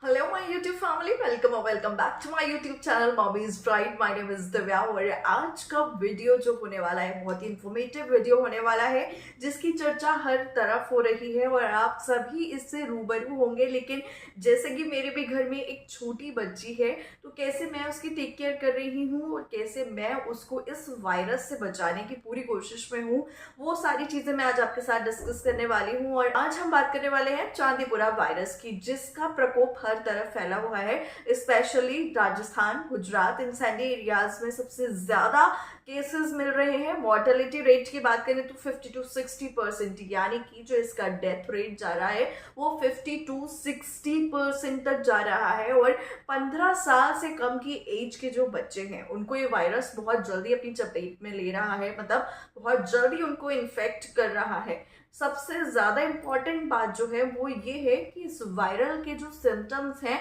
Hello my YouTube family, welcome or welcome back to my YouTube channel Mommy's Bride. My name is Divya और आज का video जो होने वाला है बहुत ही इंफॉर्मेटिव वीडियो होने वाला है जिसकी चर्चा हर तरफ हो रही है और आप सभी इससे रूबरू होंगे। लेकिन जैसे कि मेरे भी घर में एक छोटी बच्ची है तो कैसे मैं उसकी टेक केयर कर रही हूँ और कैसे मैं उसको इस वायरस से बचाने की पूरी कोशिश में हूँ, वो सारी चीज़ें मैं आज आपके साथ डिस्कस करने वाली हूँ। और आज हम बात करने वाले हैं चांदीपुरा वायरस की, जिसका प्रकोप हर तरफ फैला हुआ है। स्पेशली राजस्थान, गुजरात, इन सैंडी एरियाज में सबसे ज्यादा केसेस मिल रहे हैं। मॉर्टेलिटी रेट की बात करें तो 50 to 60%, यानी कि जो इसका डेथ रेट जा रहा है वो 50 to 60% तक जा रहा है। और 15 साल से कम की एज के जो बच्चे हैं उनको ये वायरस बहुत जल्दी अपनी चपेट में ले रहा है, मतलब बहुत जल्दी उनको इन्फेक्ट कर रहा है। सबसे ज्यादा इंपॉर्टेंट बात जो है वो ये है कि इस वायरल के जो सिम्टम्स हैं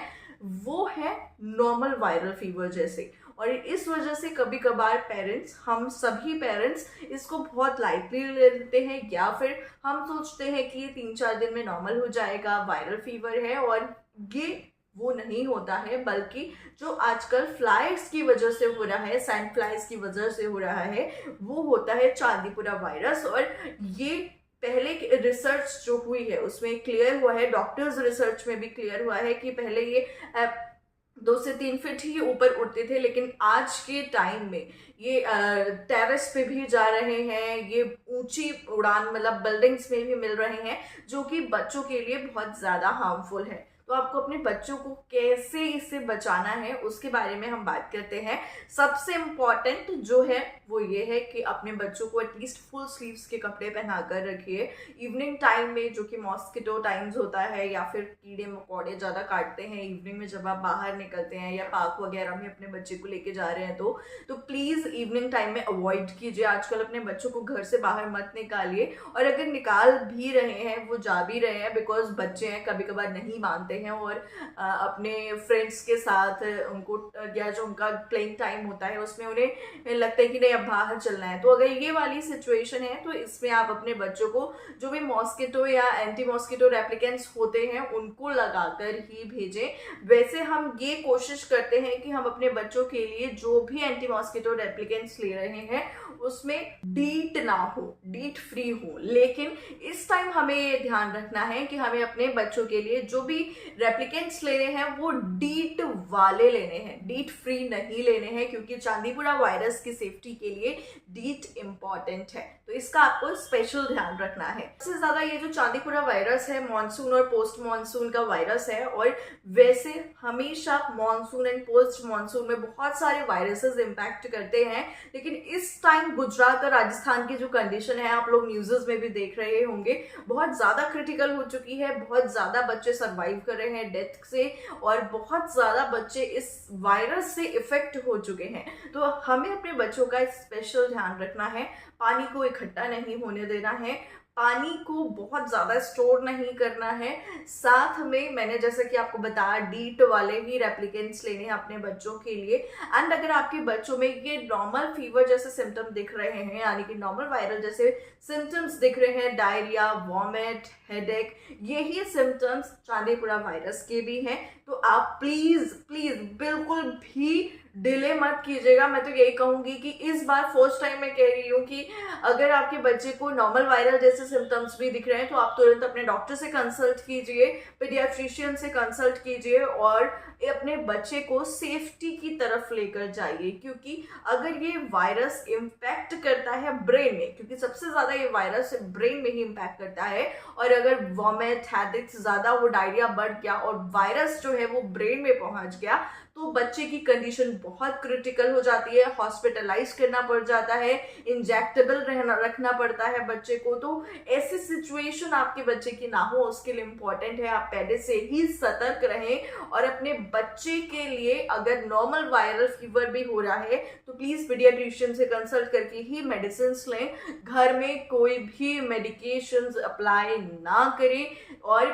वो है नॉर्मल वायरल फीवर जैसे। और इस वजह से कभी कभार पेरेंट्स, हम सभी पेरेंट्स इसको बहुत लाइटली लेते हैं या फिर हम सोचते हैं कि ये 3-4 दिन में नॉर्मल हो जाएगा, वायरल फीवर है। और ये वो नहीं होता है, बल्कि जो आजकल फ्लाइज की वजह से हो रहा है, सैंड फ्लाइज की वजह से हो रहा है, वो होता है चांदीपुरा वायरस। और ये पहले रिसर्च जो हुई है उसमें क्लियर हुआ है, डॉक्टर्स रिसर्च में भी क्लियर हुआ है कि पहले ये 2 से 3 फीट ही ऊपर उड़ते थे, लेकिन आज के टाइम में ये टेरेस पे भी जा रहे हैं, ये ऊंची उड़ान मतलब बिल्डिंग्स में भी मिल रहे हैं, जो कि बच्चों के लिए बहुत ज्यादा हार्मफुल है। तो आपको अपने बच्चों को कैसे इससे बचाना है उसके बारे में हम बात करते हैं। सबसे इम्पॉर्टेंट जो है वो ये है कि अपने बच्चों को एटलीस्ट फुल स्लीव्स के कपड़े पहना कर रखिए। इवनिंग टाइम में, जो कि मॉस्किटो टाइम्स होता है या फिर कीड़े मकोड़े ज़्यादा काटते हैं इवनिंग में जब आप बाहर निकलते हैं या पार्क वगैरह में अपने बच्चे को लेके जा रहे हैं तो प्लीज़ इवनिंग टाइम में अवॉइड कीजिए। आजकल अपने बच्चों को घर से बाहर मत निकालिए, और अगर निकाल भी रहे हैं वो जा भी रहे हैं बिकॉज बच्चे हैं, कभी कभार नहीं मानते हैं और अपने फ्रेंड्स के साथ उनको, या जो उनका प्लेइंग टाइम होता है उसमें उन्हें लगता है कि नहीं अब बाहर चलना है। तो अगर ये वाली सिचुएशन है तो इसमें आप अपने बच्चों को जो भी मॉस्किटो या एंटी मॉस्किटो रेप्लिकेंट्स होते हैं उनको लगाकर ही भेजें। वैसे हम ये कोशिश करते हैं कि हम अपने बच्चों के लिए जो भी एंटी मॉस्किटो रेप्लिकेंट्स ले रहे हैं उसमें डीट ना हो, डीट फ्री हो। लेकिन इस टाइम हमें ये ध्यान रखना है कि हमें अपने बच्चों के लिए जो भी रेप्लिकेंट्स लेने हैं वो डीट वाले लेने हैं, डीट फ्री नहीं लेने हैं, क्योंकि चांदीपुरा वायरस की सेफ्टी के लिए डीट इंपॉर्टेंट है। तो इसका आपको स्पेशल ध्यान रखना है। सबसे ज्यादा ये जो चांदीपुरा वायरस है मॉनसून और पोस्ट मॉनसून का वायरस है, और वैसे हमेशा मॉनसून एंड पोस्ट मॉनसून में बहुत सारे वायरसेस इंपैक्ट करते हैं। लेकिन इस टाइम गुजरात और राजस्थान की जो कंडीशन है, आप लोग न्यूज़ में भी देख रहे होंगे, बहुत ज्यादा क्रिटिकल हो चुकी है। बहुत ज्यादा बच्चे सर्वाइव कर रहे हैं डेथ से, और बहुत ज्यादा बच्चे इस वायरस से इफेक्ट हो चुके हैं। तो हमें अपने बच्चों का स्पेशल ध्यान रखना है, पानी को इकट्ठा नहीं होने देना है, पानी को बहुत ज़्यादा स्टोर नहीं करना है। साथ में मैंने जैसा कि आपको बताया डीट वाले ही रेप्लिकेंट्स लेने हैं अपने बच्चों के लिए। एंड अगर आपके बच्चों में ये नॉर्मल फीवर जैसे सिम्टम दिख रहे हैं, यानी कि नॉर्मल वायरल जैसे सिम्टम्स दिख रहे हैं, डायरिया, वॉमिट, हेडेक, यही सिम्टम्स चांदीपुरा वायरस के भी हैं, तो आप प्लीज़ प्लीज़ बिल्कुल भी डिले मत कीजिएगा। मैं तो यही कहूंगी कि इस बार फर्स्ट टाइम मैं कह रही हूँ कि अगर आपके बच्चे को नॉर्मल वायरल जैसे सिम्टम्स भी दिख रहे हैं तो आप तुरंत अपने डॉक्टर से कंसल्ट कीजिए, पीडियाट्रिशियन से कंसल्ट कीजिए और अपने बच्चे को सेफ्टी की तरफ लेकर जाइए। क्योंकि अगर ये वायरस इम्पैक्ट करता है ब्रेन में, क्योंकि सबसे ज्यादा ये वायरस ब्रेन में ही इम्पैक्ट करता है, और अगर वॉमिट, हेडेक ज्यादा, वो डायरिया बढ़ गया और वायरस जो है वो ब्रेन में पहुंच गया तो बच्चे की कंडीशन बहुत क्रिटिकल हो जाती है, हॉस्पिटलाइज करना पड़ जाता है, इंजेक्टेबल रखना पड़ता है बच्चे को। तो ऐसी सिचुएशन आपके बच्चे की ना हो उसके लिए इम्पोर्टेंट है आप पहले से ही सतर्क रहें। और अपने बच्चे के लिए अगर नॉर्मल वायरल फीवर भी हो रहा है तो प्लीज पीडियाट्रिशियन से कंसल्ट करके ही मेडिसिन लें। घर में कोई भी मेडिकेशंस अप्लाई ना करें, और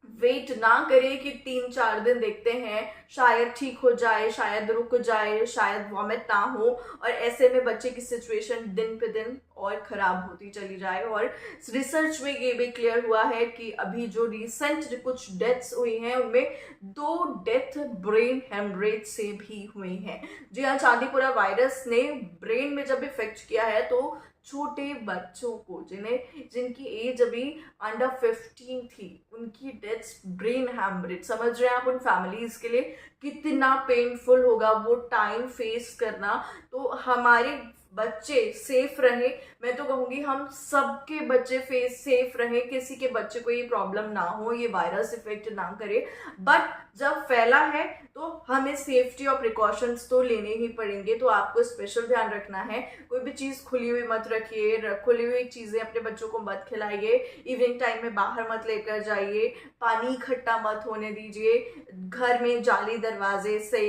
वेट ना करें कि 3-4 दिन देखते हैं, शायद ठीक हो जाए, शायद रुक जाए, शायद वॉमिट ना हो, और ऐसे में बच्चे की सिचुएशन दिन पे दिन और ख़राब होती चली जाए। और रिसर्च में ये भी क्लियर हुआ है कि अभी जो रिसेंट कुछ डेथ्स हुई हैं उनमें 2 डेथ ब्रेन हेमरेज से भी हुई हैं। जी हाँ, चांदीपुरा वायरस ने ब्रेन में जब इफेक्ट किया है तो छोटे बच्चों को जिनकी एज अभी अंडर 15 थी, उनकी डेथ्स ब्रेन हैमरेज। समझ रहे हैं आप उन फैमिलीज के लिए कितना पेनफुल होगा वो टाइम फेस करना। तो हमारे बच्चे सेफ रहे, मैं तो कहूँगी हम सबके बच्चे सेफ रहे, किसी के बच्चे को ये प्रॉब्लम ना हो, ये वायरस इफेक्ट ना करे। बट जब फैला है तो हमें सेफ्टी और प्रिकॉशंस तो लेने ही पड़ेंगे। तो आपको स्पेशल ध्यान रखना है, कोई भी चीज़ खुली हुई मत रखिए, खुली हुई चीज़ें अपने बच्चों को मत खिलाइए, इवनिंग टाइम में बाहर मत लेकर जाइए, पानी इकट्ठा मत होने दीजिए, घर में जाली दरवाजे से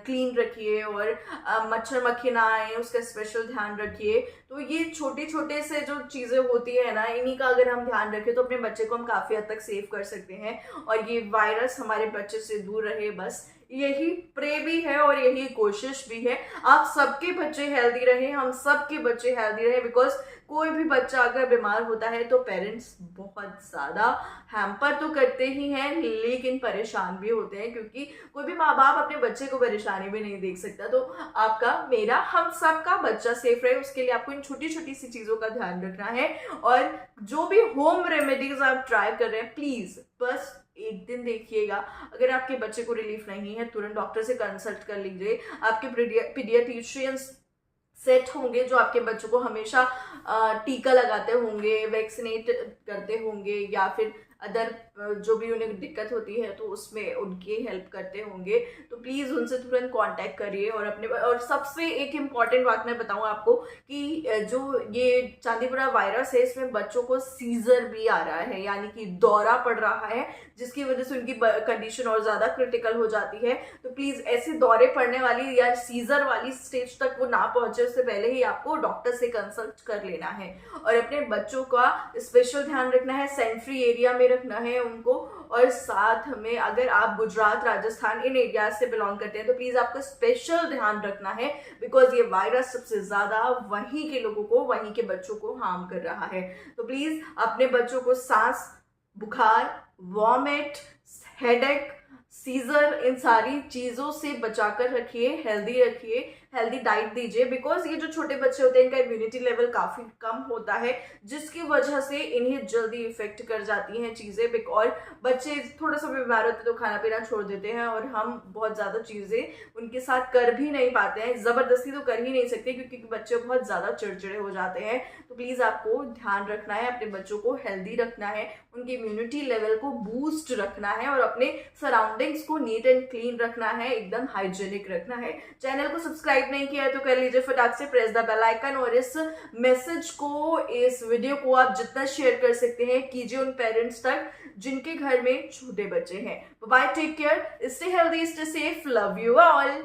क्लीन रखिए, और मच्छर मक्खी ना आए उसका स्पेशल ध्यान रखिए। तो ये छोटे छोटे से जो चीज़ें होती है ना, इन्हीं का अगर हम ध्यान रखें तो अपने बच्चे को हम काफ़ी हद तक सेव कर सकते हैं, और ये वायरस हमारे बच्चे से दूर रहे। बस यही प्रे भी है और यही कोशिश भी है, आप सबके बच्चे हेल्दी रहे, हम सबके बच्चे हेल्दी रहे। बिकॉज कोई भी बच्चा अगर बीमार होता है तो पेरेंट्स बहुत ज़्यादा हैम्पर तो करते ही हैं, लेकिन परेशान भी होते हैं, क्योंकि कोई भी माँ बाप अपने बच्चे को परेशानी भी नहीं देख सकता। तो आपका, मेरा, हम सबका बच्चा सेफ रहे, उसके लिए आपको इन छोटी छोटी सी चीज़ों का ध्यान रखना है। और जो भी होम रेमेडीज आप ट्राई कर रहे हैं, प्लीज़ बस एक दिन देखिएगा, अगर आपके बच्चे को रिलीफ नहीं है तुरंत डॉक्टर से कंसल्ट कर लीजिए। आपके पीडियाट्रिशियंस सेट होंगे जो आपके बच्चों को हमेशा टीका लगाते होंगे, वैक्सीनेट करते होंगे, या फिर अदर जो भी उन्हें दिक्कत होती है तो उसमें उनकी हेल्प करते होंगे। तो प्लीज़ उनसे तुरंत कांटेक्ट करिए। और सबसे एक इम्पॉर्टेंट बात मैं बताऊं आपको कि जो ये चांदीपुरा वायरस है, इसमें बच्चों को सीजर भी आ रहा है, यानी कि दौरा पड़ रहा है, जिसकी वजह से उनकी कंडीशन और ज़्यादा क्रिटिकल हो जाती है। तो प्लीज़ ऐसे दौरे पड़ने वाली या सीजर वाली स्टेज तक वो ना पहुंचे, उससे पहले ही आपको डॉक्टर से कंसल्ट कर लेना है। और अपने बच्चों का स्पेशल ध्यान रखना है, सेंट फ्री एरिया में रखना है उनको। और साथ में अगर आप गुजरात, राजस्थान, इन एरिया से बिलोंग करते हैं तो प्लीज आपको स्पेशल ध्यान रखना है, बिकॉज ये वायरस सबसे ज्यादा वहीं के लोगों को, वहीं के बच्चों को हार्म कर रहा है। तो प्लीज अपने बच्चों को सांस, बुखार, वॉमिट, हेडेक, सीजर, इन सारी चीज़ों से बचाकर रखिए, हेल्दी रखिए, हेल्दी डाइट दीजिए। बिकॉज ये जो छोटे बच्चे होते हैं इनका इम्यूनिटी लेवल काफ़ी कम होता है, जिसकी वजह से इन्हें जल्दी इफेक्ट कर जाती हैं चीज़ें। और बच्चे थोड़ा सा बीमार होते हैं तो खाना पीना छोड़ देते हैं, और हम बहुत ज़्यादा चीज़ें उनके साथ कर भी नहीं पाते हैं, ज़बरदस्ती तो कर ही नहीं सकते क्योंकि बच्चे बहुत ज़्यादा चिड़चिड़े हो जाते हैं। तो प्लीज़ आपको ध्यान रखना है, अपने बच्चों को हेल्दी रखना है, उनके इम्यूनिटी लेवल को बूस्ट रखना है, और अपने सराउंडिंग्स को नीट एंड क्लीन रखना है, एकदम हाइजेनिक रखना है। चैनल को सब्सक्राइब नहीं किया है तो कर लीजिए फटाक से, प्रेस द बेल आइकन, और इस मैसेज को, इस वीडियो को आप जितना शेयर कर सकते हैं कीजिए उन पेरेंट्स तक जिनके घर में छोटे बच्चे हैं। Bye, take care, stay healthy, stay safe, love you all.